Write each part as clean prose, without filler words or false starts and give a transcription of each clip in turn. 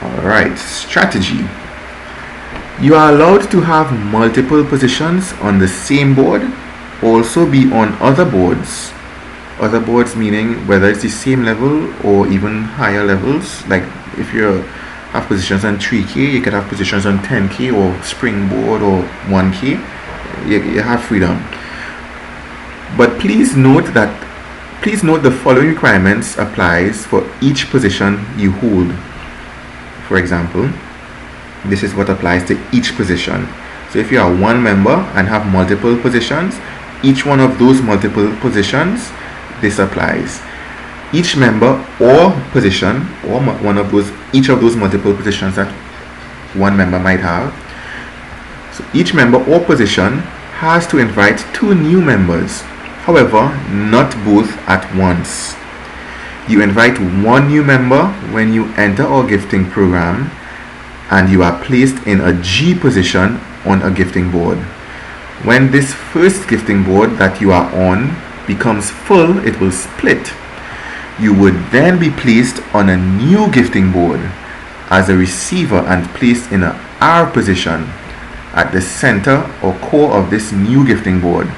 Alright, strategy. You are allowed to have multiple positions on the same board, also be on other boards. Other boards meaning whether it's the same level or even higher levels. Like if you have positions on 3K, you could have positions on 10K or springboard or 1K. You have freedom. But please note the following requirements applies for each position you hold. For example, this is what applies to each position. So if you are one member and have multiple positions, each one of those multiple positions, this applies. Each member or position, or each of those multiple positions that one member might have. So each member or position has to invite 2 new members. However, not both at once. You invite 1 new member when you enter our gifting program and you are placed in a G position on a gifting board. When this first gifting board that you are on becomes full, it will split. You would then be placed on a new gifting board as a receiver and placed in a R position at the center or core of this new gifting board.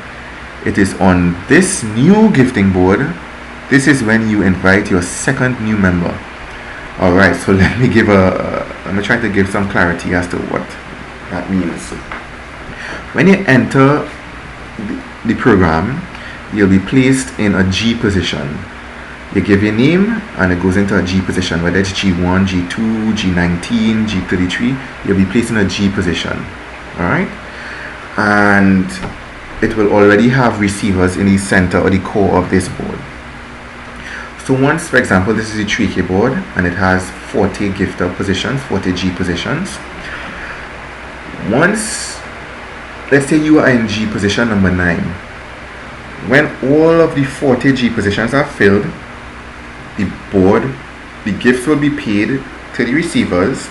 It is on this new gifting board, this is when you invite your second new member. Alright, so let me I'm going to try to give some clarity as to what that means. When you enter the program, you'll be placed in a G position. You give your name and it goes into a G position, whether it's G1, G2, G19, G33, you'll be placed in a G position. Alright? And it will already have receivers in the center or the core of this board. So once, for example, this is a 3K board and it has 40 gifter positions, 40 G positions. Once, let's say you are in G position number 9. When all of the 40 G positions are filled, the gifts will be paid to the receivers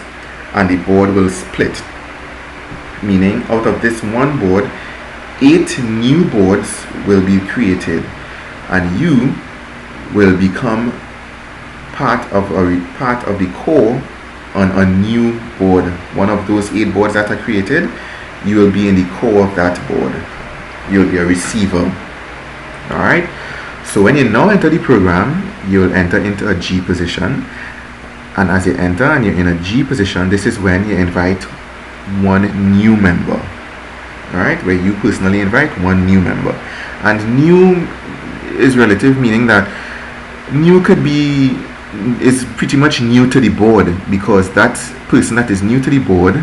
and the board will split. Meaning, out of this one board, 8 new boards will be created and you will become part of the core on a new board. One of those 8 boards that are created, you will be in the core of that board. You'll be a receiver. Alright, so when you now enter the program, you'll enter into a G position, and as you enter and you're in a G position, this is when you invite 1 new member. Alright, where you personally invite 1 new member. And new is relative, meaning that new is pretty much new to the board, because that person that is new to the board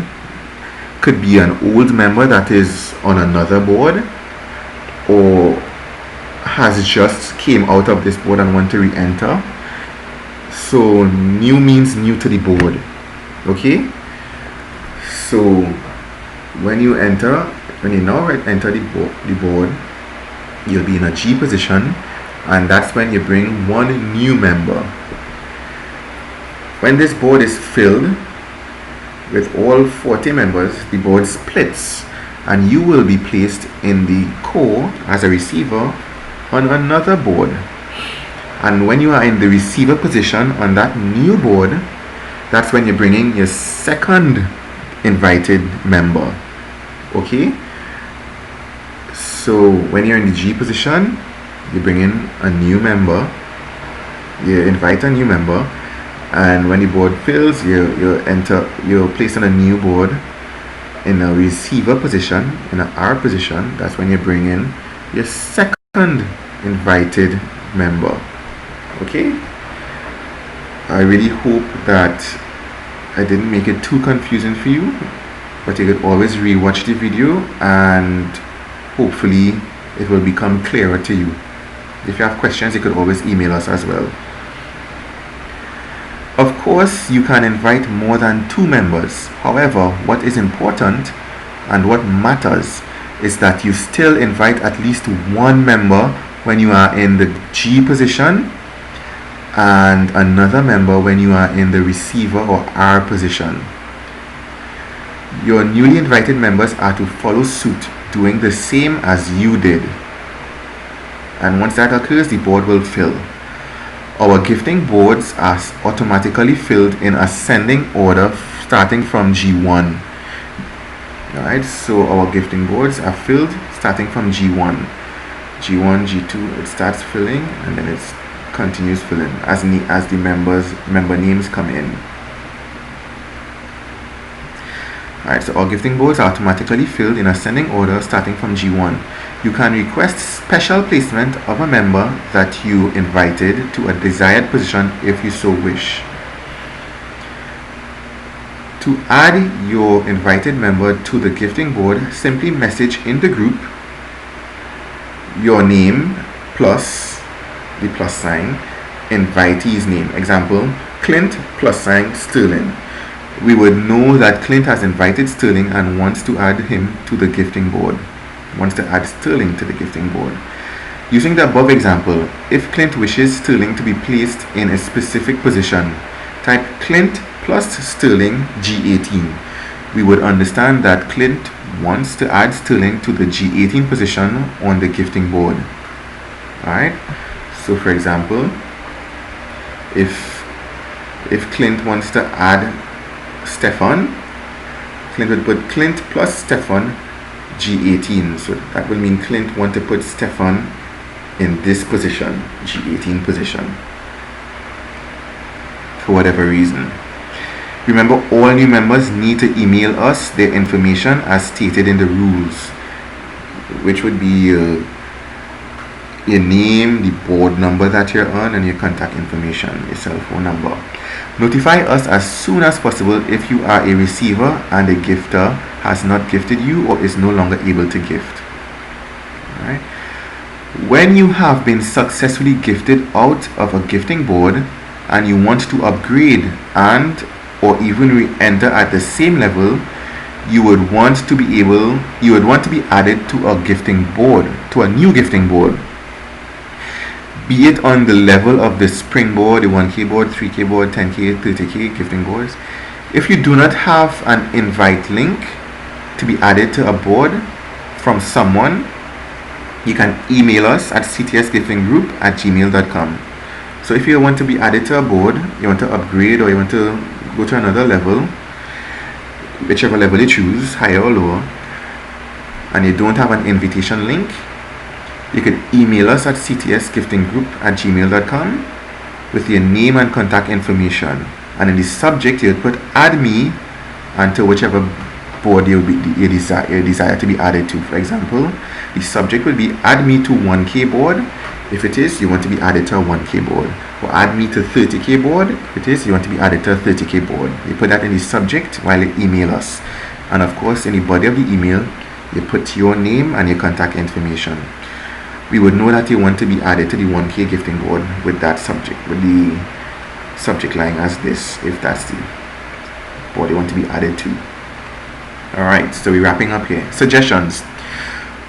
could be an old member that is on another board or has just came out of this board and want to re-enter. So new means new to the board. Okay, so when you now enter the board, you'll be in a G position, and that's when you bring 1 new member. When this board is filled with all 40 members, the board splits and you will be placed in the core as a receiver on another board. And when you are in the receiver position on that new board, that's when you're bringing your second invited member. Okay, so when you're in the G position, you bring in a new member, you invite a new member, and when the board fills, you're placed on a new board in a receiver position, in an R position. That's when you bring in your second invited member. Okay, I really hope that I didn't make it too confusing for you, but you could always re-watch the video and hopefully it will become clearer to you. If you have questions, you could always email us as well. Of course, you can invite more than 2 members. However, what is important and what matters is that you still invite at least 1 member when you are in the G position and another member when you are in the receiver or R position. Your newly invited members are to follow suit, doing the same as you did. And once that occurs, the board will fill. Our gifting boards are automatically filled in ascending order starting from G1. Alright, so our gifting boards are filled starting from G1. G1, G2, it starts filling and then it continues filling as the member names come in. Alright, so our gifting boards are automatically filled in ascending order starting from G1. You can request special placement of a member that you invited to a desired position if you so wish. To add your invited member to the gifting board, simply message in the group your name plus the plus sign, invitee's name. Example, Clint plus sign Sterling. We would know that Clint has invited Sterling and wants to add him to the gifting board. Wants to add Sterling to the gifting board. Using the above example, if Clint wishes Sterling to be placed in a specific position, type Clint plus Sterling G18. We would understand that Clint wants to add Sterling to the G18 position on the gifting board. Alright, so for example, if Clint wants to add Stefan, Clint would put Clint plus Stefan G18. So that will mean Clint wants to put Stefan in this position, G18 position, for whatever reason. Remember, all new members need to email us their information as stated in the rules, which would be your name, the board number that you're on, and your contact information, your cell phone number. Notify us as soon as possible if you are a receiver and the gifter has not gifted you or is no longer able to gift. All right. When you have been successfully gifted out of a gifting board and you want to upgrade and or even re-enter at the same level, you would want to be added to a gifting board, to a new gifting board, be it on the level of the springboard, the 1K board, 3K board, 10K, 30K gifting boards. If you do not have an invite link to be added to a board from someone, you can email us at ctsgiftinggroup@gmail.com. So if you want to be added to a board, you want to upgrade or you want to go to another level, whichever level you choose, higher or lower, and you don't have an invitation link, you can email us at ctsgiftinggroup@gmail.com with your name and contact information, and in the subject you would put add me and to whichever board you desire to be added to. For example, the subject will be add me to 1K board. If it is, you want to be added to a 1K board, or add me to 30K board. If it is, you want to be added to a 30K board. You put that in the subject while you email us, and of course in the body of the email you put your name and your contact information. We would know that you want to be added to the 1K gifting board with that subject, with the subject line as this, if that's the board you want to be added to. Alright, so we're wrapping up here. Suggestions.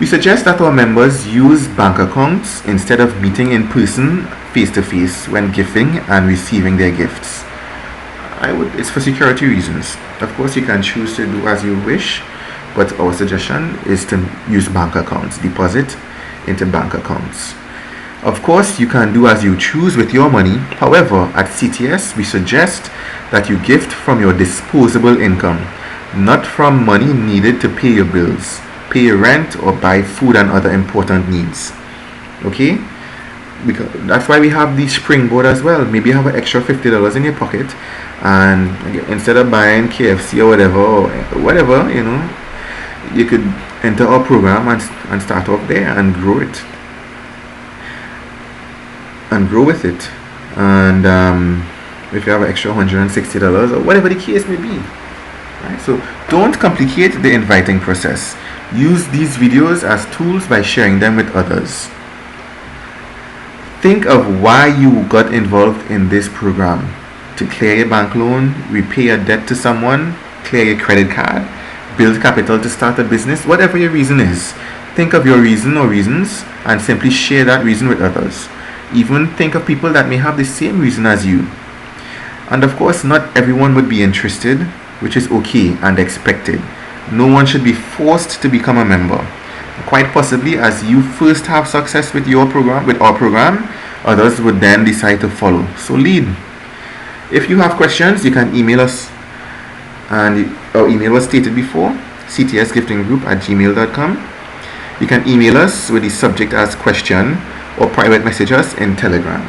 We suggest that our members use bank accounts instead of meeting in person, face-to-face, when gifting and receiving their gifts. It's for security reasons. Of course, you can choose to do as you wish, but our suggestion is to use bank accounts, deposit into bank accounts. Of course, you can do as you choose with your money. However, at CTS, we suggest that you gift from your disposable income, not from money needed to pay your bills, pay your rent, or buy food and other important needs. Okay, because that's why we have the springboard as well. Maybe you have an extra $50 in your pocket, and instead of buying KFC or whatever, you could enter our program and start off there and grow it and grow with it. And if you have an extra $160 or whatever the case may be, right? So don't complicate the inviting process. Use these videos as tools by sharing them with others. Think of why you got involved in this program: to clear your bank loan, repay a debt to someone, clear your credit card, build capital to start a business. Whatever your reason is, think of your reason or reasons and simply share that reason with others. Even think of people that may have the same reason as you. And of course, not everyone would be interested, which is okay and expected. No one should be forced to become a member. Quite possibly, as you first have success with our program, others would then decide to follow. So lead. If you have questions, you can email us, and our email was stated before, ctsgiftinggroup@gmail.com. You can email us with the subject as question or private message us in Telegram.